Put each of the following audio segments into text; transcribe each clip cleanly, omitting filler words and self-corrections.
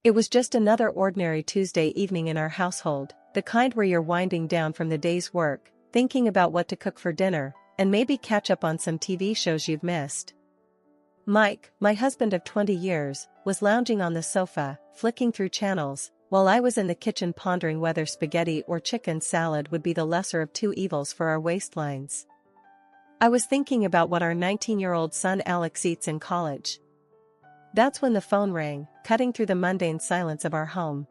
It was just another ordinary Tuesday evening in our household, the kind where you're winding down from the day's work, thinking about what to cook for dinner, and maybe catch up on some TV shows you've missed. Mike, my husband of 20 years, was lounging on the sofa, flicking through channels, while I was in the kitchen pondering whether spaghetti or chicken salad would be the lesser of two evils for our waistlines. I was thinking about what our 19-year-old son Alex eats in college. That's when the phone rang, cutting through the mundane silence of our home.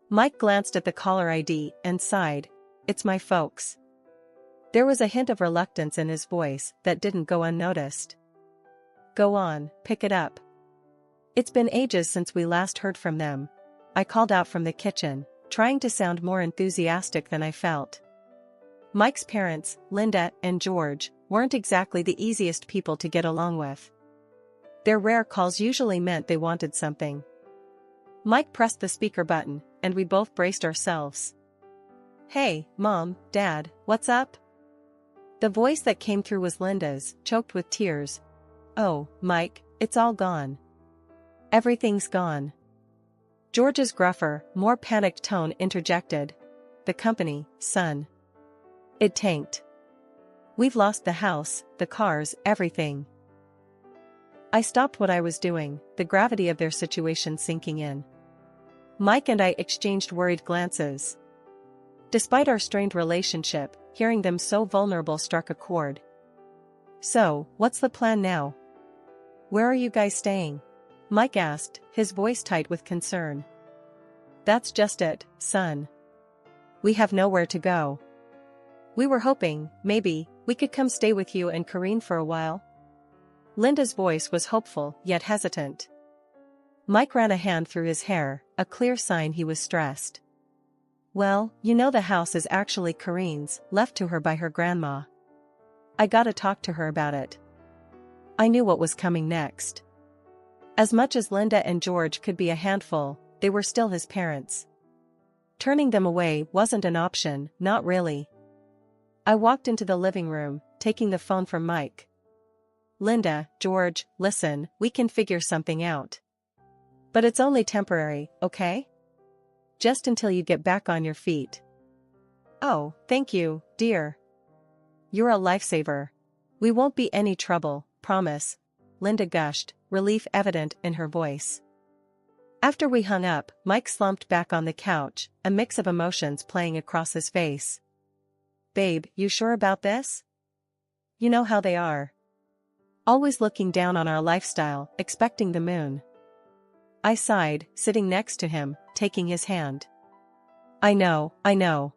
Mike glanced at the caller ID and sighed. "It's my folks." There was a hint of reluctance in his voice that didn't go unnoticed. "Go on, pick it up." "It's been ages since we last heard from them," I called out from the kitchen, trying to sound more enthusiastic than I felt. Mike's parents, Linda and George, weren't exactly the easiest people to get along with. Their rare calls usually meant they wanted something. Mike pressed the speaker button, and we both braced ourselves. "Hey, Mom, Dad, what's up?" The voice that came through was Linda's, choked with tears. "Oh, Mike, it's all gone. Everything's gone." George's gruffer, more panicked tone interjected. "The company, son. It tanked. We've lost the house, the cars, everything." I stopped what I was doing, the gravity of their situation sinking in. Mike and I exchanged worried glances. Despite our strained relationship, hearing them so vulnerable struck a chord. "So, what's the plan now? Where are you guys staying?" Mike asked, his voice tight with concern. "That's just it, son. We have nowhere to go. We were hoping, maybe, we could come stay with you and Karine for a while." Linda's voice was hopeful, yet hesitant. Mike ran a hand through his hair, a clear sign he was stressed. "Well, you know the house is actually Karine's, left to her by her grandma. I gotta talk to her about it." I knew what was coming next. As much as Linda and George could be a handful, they were still his parents. Turning them away wasn't an option, not really. I walked into the living room, taking the phone from Mike. "Linda, George, listen, we can figure something out. But it's only temporary, okay? Just until you get back on your feet." "Oh, thank you, dear. You're a lifesaver. We won't be any trouble, promise," Linda gushed, relief evident in her voice. After we hung up, Mike slumped back on the couch, a mix of emotions playing across his face. "Babe, you sure about this? You know how they are. Always looking down on our lifestyle, expecting the moon." I sighed, sitting next to him, taking his hand. I know.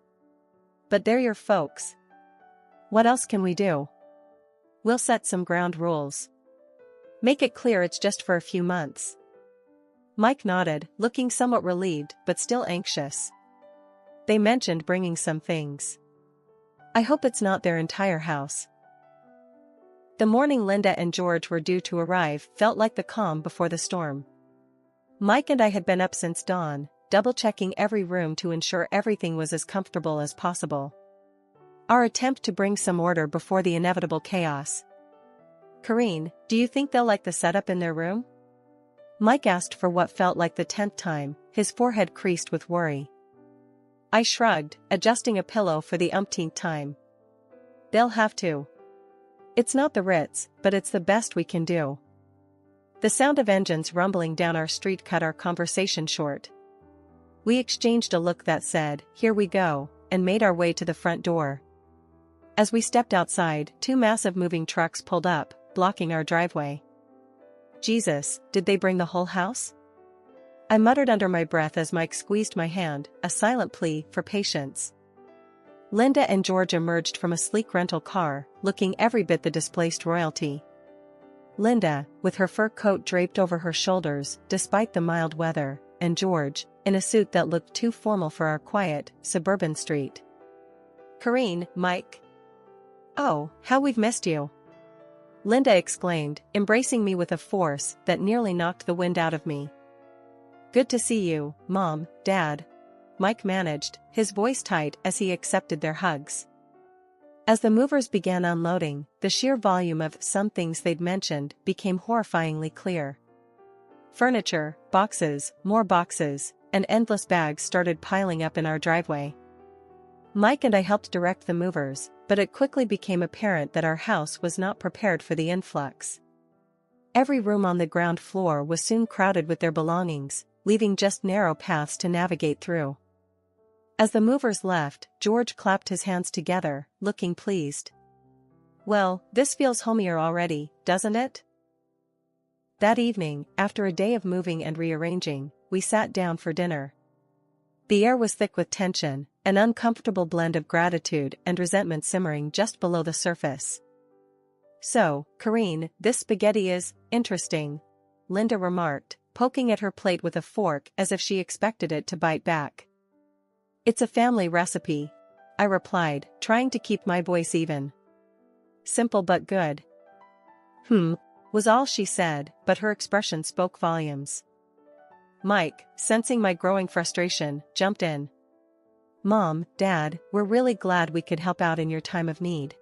But they're your folks. What else can we do? We'll set some ground rules. Make it clear it's just for a few months." Mike nodded, looking somewhat relieved but still anxious. "They mentioned bringing some things. I hope it's not their entire house." The morning Linda and George were due to arrive felt like the calm before the storm. Mike and I had been up since dawn, double-checking every room to ensure everything was as comfortable as possible. Our attempt to bring some order before the inevitable chaos. "Karine, do you think they'll like the setup in their room?" Mike asked for what felt like the 10th time, his forehead creased with worry. I shrugged, adjusting a pillow for the umpteenth time. "They'll have to. It's not the Ritz, but it's the best we can do." The sound of engines rumbling down our street cut our conversation short. We exchanged a look that said, "Here we go," and made our way to the front door. As we stepped outside, two massive moving trucks pulled up, blocking our driveway. Jesus, did they bring the whole house? I muttered under my breath as Mike squeezed my hand, a silent plea for patience. Linda and George emerged from a sleek rental car, looking every bit the displaced royalty. Linda, with her fur coat draped over her shoulders despite the mild weather, and George, in a suit that looked too formal for our quiet, suburban street. "Karine, Mike. Oh, how we've missed you!" Linda exclaimed, embracing me with a force that nearly knocked the wind out of me. "Good to see you, Mom, Dad," Mike managed, his voice tight as he accepted their hugs. As the movers began unloading, the sheer volume of some things they'd mentioned became horrifyingly clear. Furniture, boxes, more boxes, and endless bags started piling up in our driveway. Mike and I helped direct the movers, but it quickly became apparent that our house was not prepared for the influx. Every room on the ground floor was soon crowded with their belongings, leaving just narrow paths to navigate through. As the movers left, George clapped his hands together, looking pleased. "Well, this feels homier already, doesn't it?" That evening, after a day of moving and rearranging, we sat down for dinner. The air was thick with tension, an uncomfortable blend of gratitude and resentment simmering just below the surface. "So, Corinne, this spaghetti is interesting," Linda remarked, poking at her plate with a fork as if she expected it to bite back. "It's a family recipe," I replied, trying to keep my voice even. "Simple but good." Was all she said, but her expression spoke volumes. Mike, sensing my growing frustration, jumped in. "Mom, Dad, we're really glad we could help out in your time of need.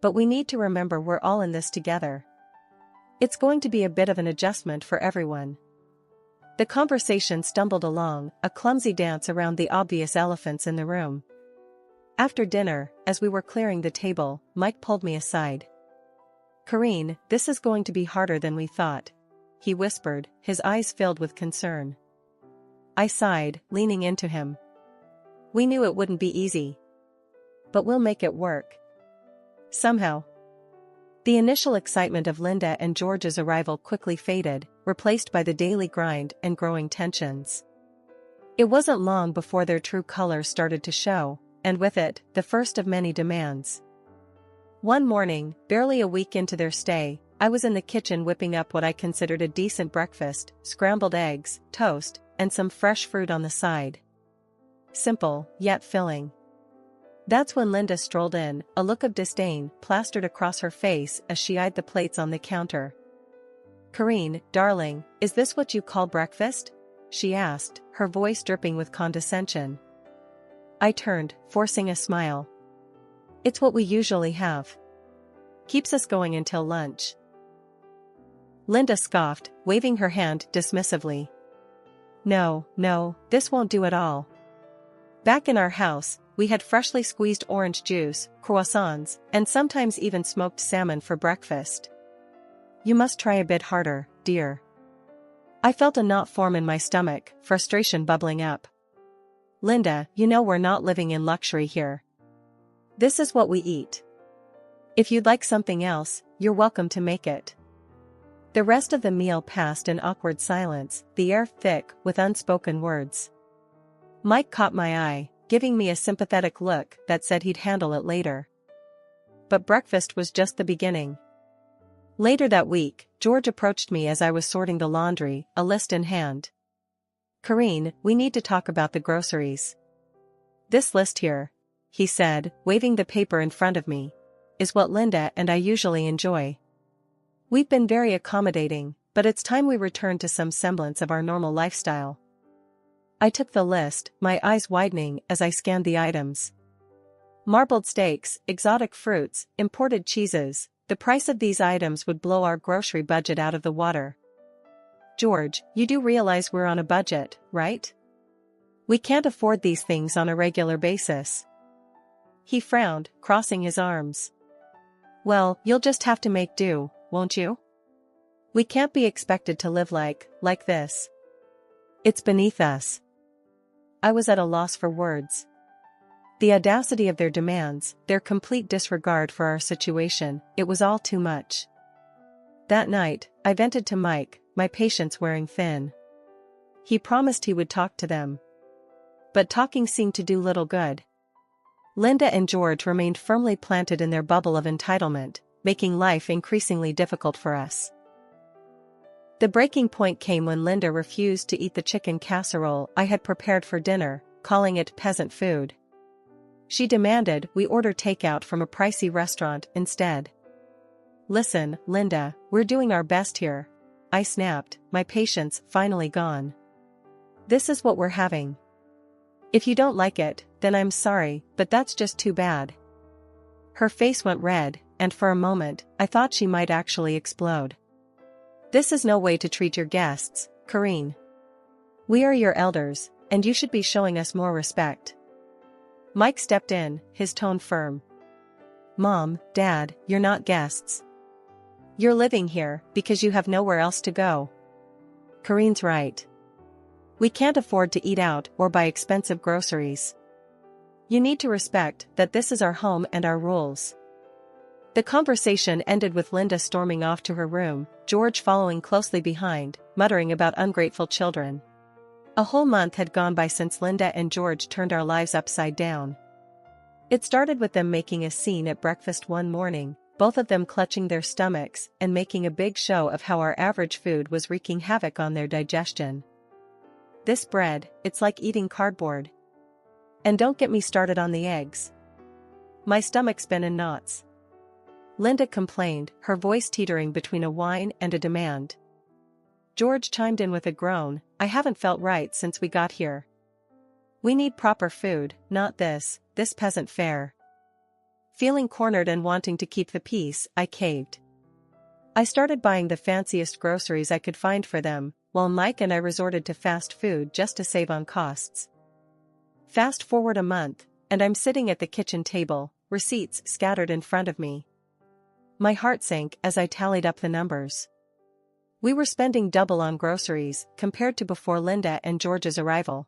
But we need to remember we're all in this together. It's going to be a bit of an adjustment for everyone." The conversation stumbled along, a clumsy dance around the obvious elephants in the room. After dinner, as we were clearing the table, Mike pulled me aside. "Corinne, this is going to be harder than we thought," he whispered, his eyes filled with concern. I sighed, leaning into him. "We knew it wouldn't be easy. But we'll make it work. Somehow." The initial excitement of Linda and George's arrival quickly faded, replaced by the daily grind and growing tensions. It wasn't long before their true colors started to show, and with it, the first of many demands. One morning, barely a week into their stay, I was in the kitchen whipping up what I considered a decent breakfast: scrambled eggs, toast, and some fresh fruit on the side. Simple, yet filling. That's when Linda strolled in, a look of disdain plastered across her face as she eyed the plates on the counter. "Corinne, darling, is this what you call breakfast?" she asked, her voice dripping with condescension. I turned, forcing a smile. "It's what we usually have. Keeps us going until lunch." Linda scoffed, waving her hand dismissively. No, this won't do at all. Back in our house, we had freshly squeezed orange juice, croissants, and sometimes even smoked salmon for breakfast. You must try a bit harder, dear." I felt a knot form in my stomach, frustration bubbling up. "Linda, you know we're not living in luxury here. This is what we eat. If you'd like something else, you're welcome to make it." The rest of the meal passed in awkward silence, the air thick with unspoken words. Mike caught my eye, giving me a sympathetic look that said he'd handle it later. But breakfast was just the beginning. Later that week, George approached me as I was sorting the laundry, a list in hand. "Corinne, we need to talk about the groceries. This list here," he said, waving the paper in front of me, "is what Linda and I usually enjoy. We've been very accommodating, but it's time we return to some semblance of our normal lifestyle." I took the list, my eyes widening as I scanned the items. Marbled steaks, exotic fruits, imported cheeses. The price of these items would blow our grocery budget out of the water. "George, you do realize we're on a budget, right? We can't afford these things on a regular basis." He frowned, crossing his arms. "Well, you'll just have to make do, won't you? We can't be expected to live like this. It's beneath us." I was at a loss for words. The audacity of their demands, their complete disregard for our situation, it was all too much. That night, I vented to Mike, my patience wearing thin. He promised he would talk to them. But talking seemed to do little good. Linda and George remained firmly planted in their bubble of entitlement, making life increasingly difficult for us. The breaking point came when Linda refused to eat the chicken casserole I had prepared for dinner, calling it peasant food. She demanded we order takeout from a pricey restaurant instead. "Listen, Linda, we're doing our best here," I snapped, my patience finally gone. "This is what we're having. If you don't like it, then I'm sorry, but that's just too bad." Her face went red, and for a moment, I thought she might actually explode. This is no way to treat your guests, Karine. We are your elders, and you should be showing us more respect. Mike stepped in, his tone firm. Mom, Dad, you're not guests. You're living here because you have nowhere else to go. Karine's right. We can't afford to eat out or buy expensive groceries. You need to respect that this is our home and our rules. The conversation ended with Linda storming off to her room, George following closely behind, muttering about ungrateful children. A whole month had gone by since Linda and George turned our lives upside down. It started with them making a scene at breakfast one morning, both of them clutching their stomachs and making a big show of how our average food was wreaking havoc on their digestion. This bread, it's like eating cardboard. And don't get me started on the eggs. My stomach's been in knots. Linda complained, her voice teetering between a whine and a demand. George chimed in with a groan, I haven't felt right since we got here. We need proper food, not this peasant fare. Feeling cornered and wanting to keep the peace, I caved. I started buying the fanciest groceries I could find for them, while Mike and I resorted to fast food just to save on costs. Fast forward a month, and I'm sitting at the kitchen table, receipts scattered in front of me. My heart sank as I tallied up the numbers. We were spending double on groceries compared to before Linda and George's arrival.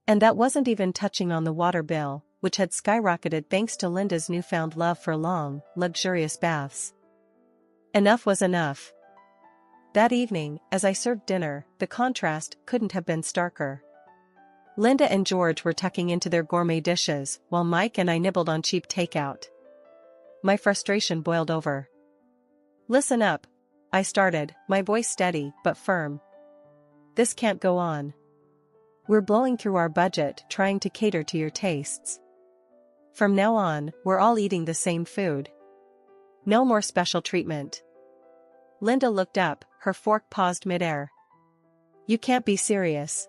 And that wasn't even touching on the water bill, which had skyrocketed thanks to Linda's newfound love for long, luxurious baths. Enough was enough. That evening, as I served dinner, the contrast couldn't have been starker. Linda and George were tucking into their gourmet dishes, while Mike and I nibbled on cheap takeout. My frustration boiled over. Listen up, I started, my voice steady but firm. This can't go on. We're blowing through our budget trying to cater to your tastes. From now on, we're all eating the same food. No more special treatment. Linda looked up, her fork paused midair. You can't be serious.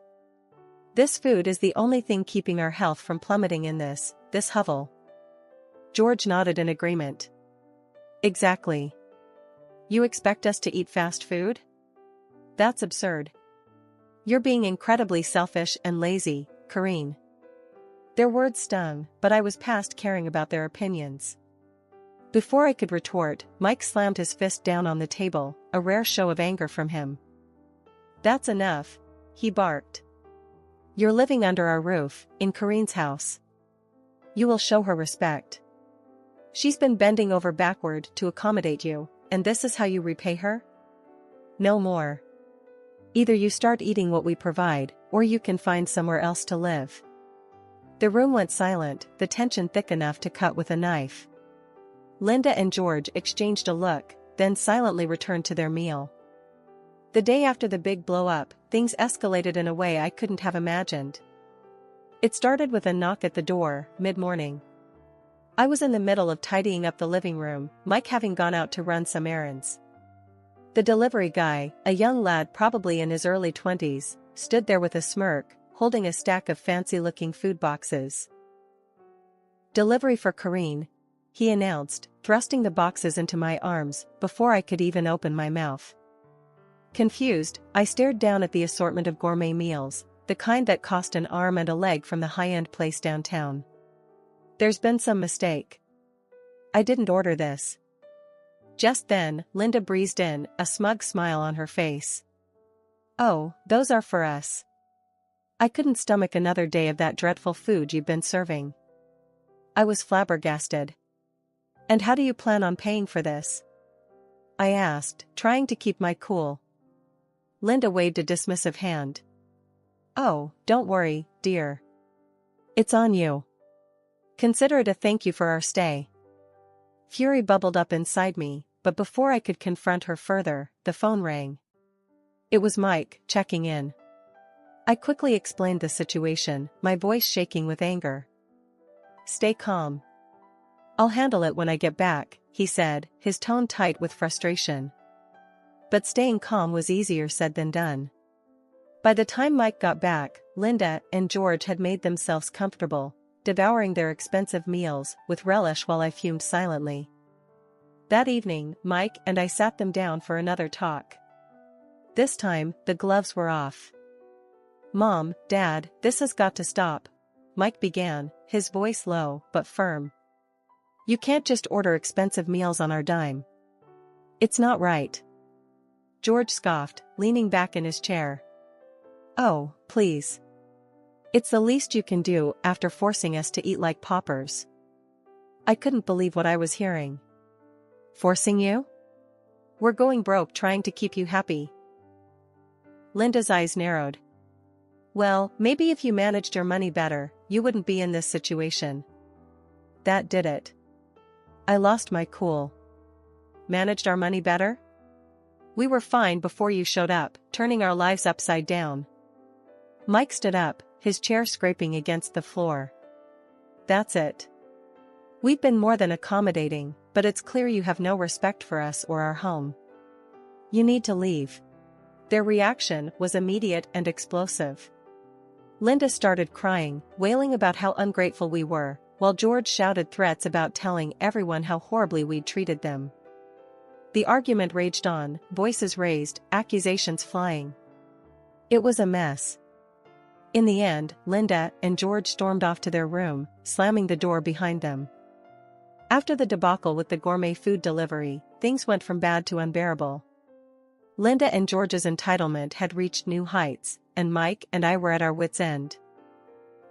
This food is the only thing keeping our health from plummeting in this hovel. George nodded in agreement. Exactly. You expect us to eat fast food? That's absurd. You're being incredibly selfish and lazy, Karine. Their words stung, but I was past caring about their opinions. Before I could retort, Mike slammed his fist down on the table, a rare show of anger from him. That's enough, he barked. You're living under our roof, in Karine's house. You will show her respect. She's been bending over backward to accommodate you, and this is how you repay her? No more. Either you start eating what we provide, or you can find somewhere else to live. The room went silent, the tension thick enough to cut with a knife. Linda and George exchanged a look, then silently returned to their meal. The day after the big blow-up, things escalated in a way I couldn't have imagined. It started with a knock at the door, mid-morning. I was in the middle of tidying up the living room, Mike having gone out to run some errands. The delivery guy, a young lad probably in his early 20s, stood there with a smirk, holding a stack of fancy-looking food boxes. Delivery for Karine, he announced, thrusting the boxes into my arms before I could even open my mouth. Confused, I stared down at the assortment of gourmet meals, the kind that cost an arm and a leg from the high-end place downtown. There's been some mistake. I didn't order this. Just then, Linda breezed in, a smug smile on her face. Oh, those are for us. I couldn't stomach another day of that dreadful food you've been serving. I was flabbergasted. And how do you plan on paying for this? I asked, trying to keep my cool. Linda waved a dismissive hand. Oh, don't worry, dear. It's on you. Consider it a thank you for our stay. Fury bubbled up inside me, but before I could confront her further, the phone rang. It was Mike, checking in. I quickly explained the situation, my voice shaking with anger. Stay calm. I'll handle it when I get back, he said, his tone tight with frustration. But staying calm was easier said than done. By the time Mike got back, Linda and George had made themselves comfortable, devouring their expensive meals with relish while I fumed silently. That evening, Mike and I sat them down for another talk. This time, the gloves were off. "Mom, Dad, this has got to stop," Mike began, his voice low but firm. "You can't just order expensive meals on our dime. It's not right." George scoffed, leaning back in his chair. "Oh, please. It's the least you can do after forcing us to eat like paupers." I couldn't believe what I was hearing. "Forcing you? We're going broke trying to keep you happy." Linda's eyes narrowed. "Well, maybe if you managed your money better, you wouldn't be in this situation." That did it. I lost my cool. Managed our money better? We were fine before you showed up, turning our lives upside down. Mike stood up, his chair scraping against the floor. "That's it. We've been more than accommodating, but it's clear you have no respect for us or our home. You need to leave." Their reaction was immediate and explosive. Linda started crying, wailing about how ungrateful we were, while George shouted threats about telling everyone how horribly we'd treated them. The argument raged on, voices raised, accusations flying. It was a mess. In the end, Linda and George stormed off to their room, slamming the door behind them. After the debacle with the gourmet food delivery, things went from bad to unbearable. Linda and George's entitlement had reached new heights, and Mike and I were at our wits' end.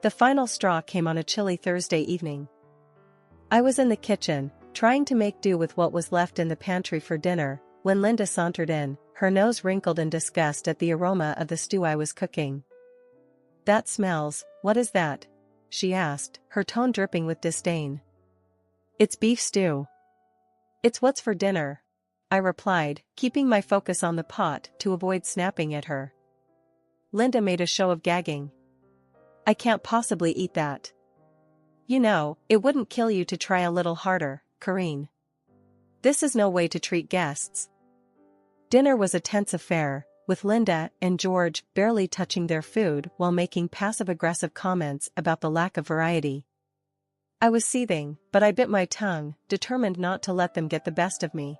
The final straw came on a chilly Thursday evening. I was in the kitchen, trying to make do with what was left in the pantry for dinner, when Linda sauntered in, her nose wrinkled in disgust at the aroma of the stew I was cooking. "That smells, what is that?" she asked, her tone dripping with disdain. "It's beef stew." "It's what's for dinner," I replied, keeping my focus on the pot to avoid snapping at her. Linda made a show of gagging. "I can't possibly eat that." "You know, it wouldn't kill you to try a little harder, Corinne. This is no way to treat guests." Dinner was a tense affair, with Linda and George barely touching their food while making passive-aggressive comments about the lack of variety. I was seething, but I bit my tongue, determined not to let them get the best of me.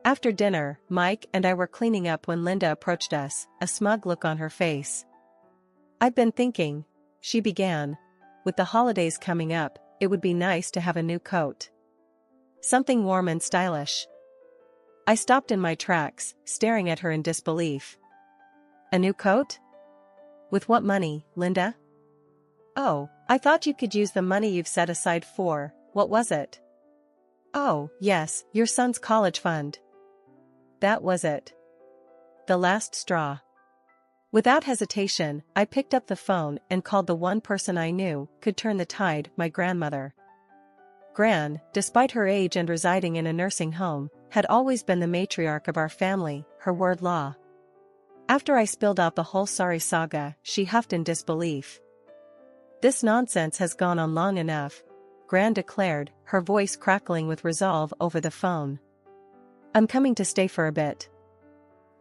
After dinner, Mike and I were cleaning up when Linda approached us, a smug look on her face. "I've been thinking," she began, "with the holidays coming up, it would be nice to have a new coat. Something warm and stylish." I stopped in my tracks, staring at her in disbelief. "A new coat? With what money, Linda?" "Oh, I thought you could use the money you've set aside for, what was it?" "Oh, yes, your son's college fund." That was it. The last straw. Without hesitation, I picked up the phone and called the one person I knew could turn the tide, my grandmother. Gran, despite her age and residing in a nursing home, had always been the matriarch of our family, her word law. After I spilled out the whole sorry saga, she huffed in disbelief. "This nonsense has gone on long enough," Gran declared, her voice crackling with resolve over the phone. "I'm coming to stay for a bit.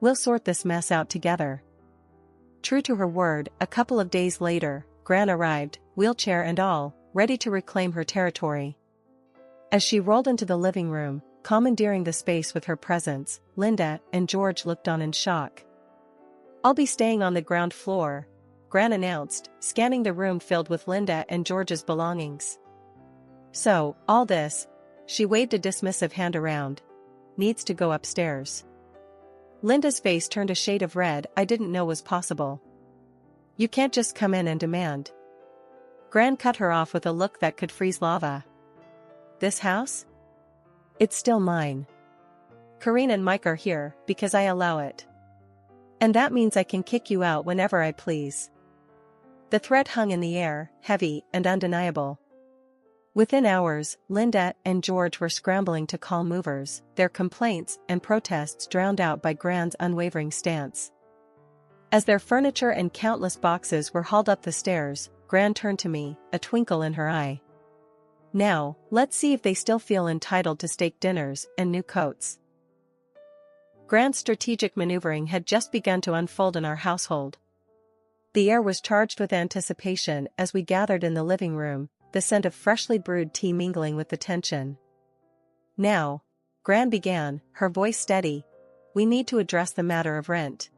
We'll sort this mess out together." True to her word, a couple of days later, Gran arrived, wheelchair and all, ready to reclaim her territory. As she rolled into the living room, commandeering the space with her presence, Linda and George looked on in shock. "I'll be staying on the ground floor," Gran announced, scanning the room filled with Linda and George's belongings. "So, all this," she waved a dismissive hand around, "needs to go upstairs." Linda's face turned a shade of red I didn't know was possible. "You can't just come in and demand." Gran cut her off with a look that could freeze lava. "This house? It's still mine. Corinne and Mike are here because I allow it. And that means I can kick you out whenever I please." The threat hung in the air, heavy and undeniable. Within hours, Linda and George were scrambling to call movers, their complaints and protests drowned out by Gran's unwavering stance. As their furniture and countless boxes were hauled up the stairs, Gran turned to me, a twinkle in her eye. "Now, let's see if they still feel entitled to steak dinners and new coats." Gran's strategic maneuvering had just begun to unfold in our household. The air was charged with anticipation as we gathered in the living room, the scent of freshly brewed tea mingling with the tension. "Now," Gran began, her voice steady, we need to address the matter of rent."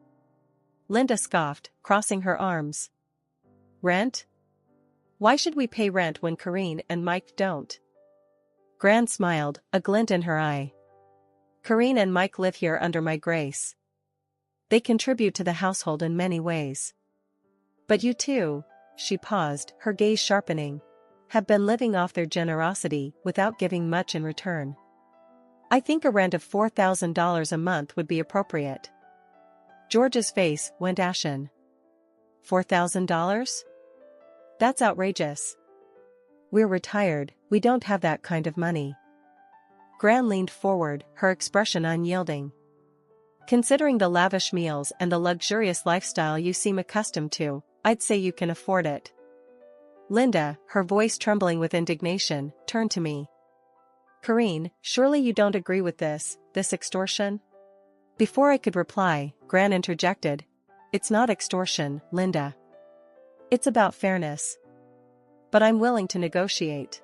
Linda scoffed, crossing her arms. "Rent? Why should we pay rent when Corinne and Mike don't?" Gran smiled, a glint in her eye. "Corinne and Mike live here under my grace. They contribute to the household in many ways. But you two," she paused, her gaze sharpening, "have been living off their generosity without giving much in return. I think a rent of $4,000 a month would be appropriate." George's face went ashen. $4,000? That's outrageous. We're retired, we don't have that kind of money. Gran leaned forward, her expression unyielding. "Considering the lavish meals and the luxurious lifestyle you seem accustomed to, I'd say you can afford it." Linda, her voice trembling with indignation, turned to me. "Corinne, surely you don't agree with this extortion?" Before I could reply, Gran interjected. "It's not extortion, Linda. It's about fairness. But I'm willing to negotiate."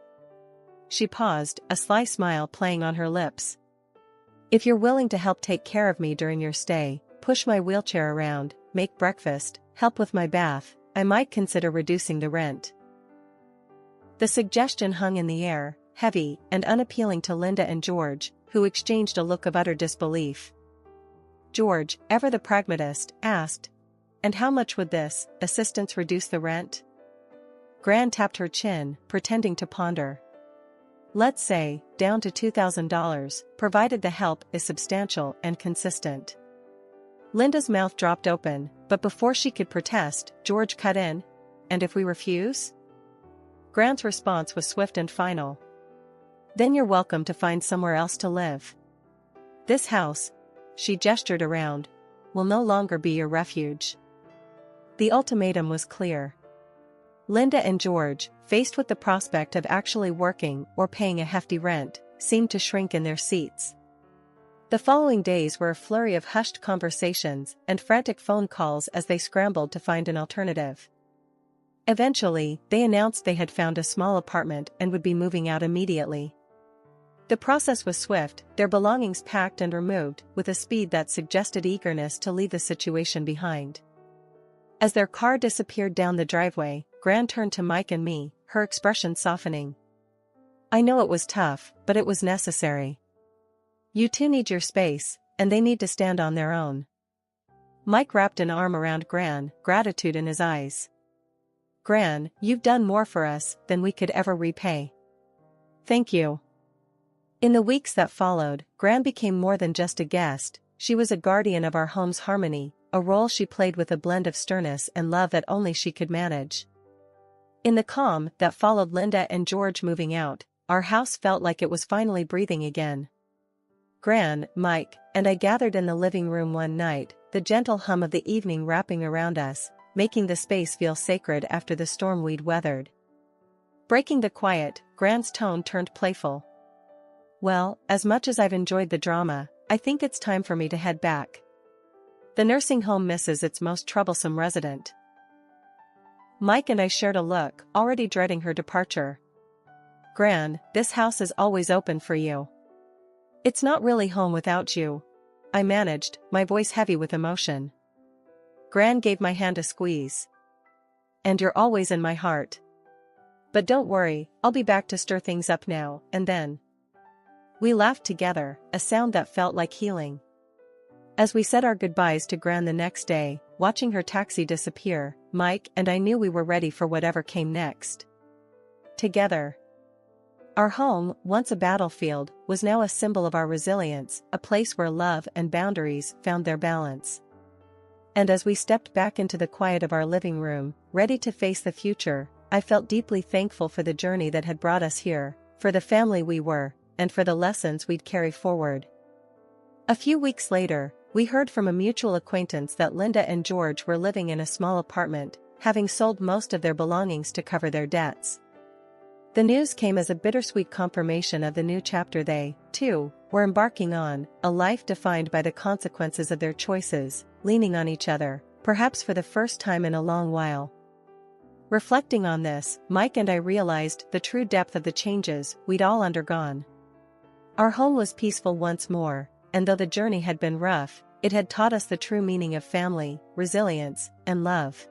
She paused, a sly smile playing on her lips. "If you're willing to help take care of me during your stay, push my wheelchair around, make breakfast, help with my bath, I might consider reducing the rent." The suggestion hung in the air, heavy and unappealing to Linda and George, who exchanged a look of utter disbelief. George, ever the pragmatist, asked, "And how much would this assistance reduce the rent?" Gran tapped her chin, pretending to ponder. "Let's say, down to $2,000, provided the help is substantial and consistent." Linda's mouth dropped open, but before she could protest, George cut in. "And if we refuse?" Gran's response was swift and final. "Then you're welcome to find somewhere else to live. This house," she gestured around, "will no longer be your refuge." The ultimatum was clear. Linda and George, faced with the prospect of actually working or paying a hefty rent, seemed to shrink in their seats. The following days were a flurry of hushed conversations and frantic phone calls as they scrambled to find an alternative. Eventually, they announced they had found a small apartment and would be moving out immediately. The process was swift, their belongings packed and removed with a speed that suggested eagerness to leave the situation behind. As their car disappeared down the driveway, Gran turned to Mike and me, her expression softening. "I know it was tough, but it was necessary. You two need your space, and they need to stand on their own." Mike wrapped an arm around Gran, gratitude in his eyes. "Gran, you've done more for us than we could ever repay." "Thank you." In the weeks that followed, Gran became more than just a guest, she was a guardian of our home's harmony, a role she played with a blend of sternness and love that only she could manage. In the calm that followed Linda and George moving out, our house felt like it was finally breathing again. Gran, Mike, and I gathered in the living room one night, the gentle hum of the evening wrapping around us, making the space feel sacred after the storm we'd weathered. Breaking the quiet, Gran's tone turned playful. "Well, as much as I've enjoyed the drama, I think it's time for me to head back. The nursing home misses its most troublesome resident." Mike and I shared a look, already dreading her departure. "Gran, this house is always open for you. It's not really home without you," I managed, my voice heavy with emotion. Gran gave my hand a squeeze. "And you're always in my heart. But don't worry, I'll be back to stir things up now and then." We laughed together, a sound that felt like healing. As we said our goodbyes to Gran the next day, watching her taxi disappear, Mike and I knew we were ready for whatever came next. Together. Our home, once a battlefield, was now a symbol of our resilience, a place where love and boundaries found their balance. And as we stepped back into the quiet of our living room, ready to face the future, I felt deeply thankful for the journey that had brought us here, for the family we were, and for the lessons we'd carry forward. A few weeks later, we heard from a mutual acquaintance that Linda and George were living in a small apartment, having sold most of their belongings to cover their debts. The news came as a bittersweet confirmation of the new chapter they, too, were embarking on, a life defined by the consequences of their choices, leaning on each other, perhaps for the first time in a long while. Reflecting on this, Mike and I realized the true depth of the changes we'd all undergone. Our home was peaceful once more, and though the journey had been rough, it had taught us the true meaning of family, resilience, and love.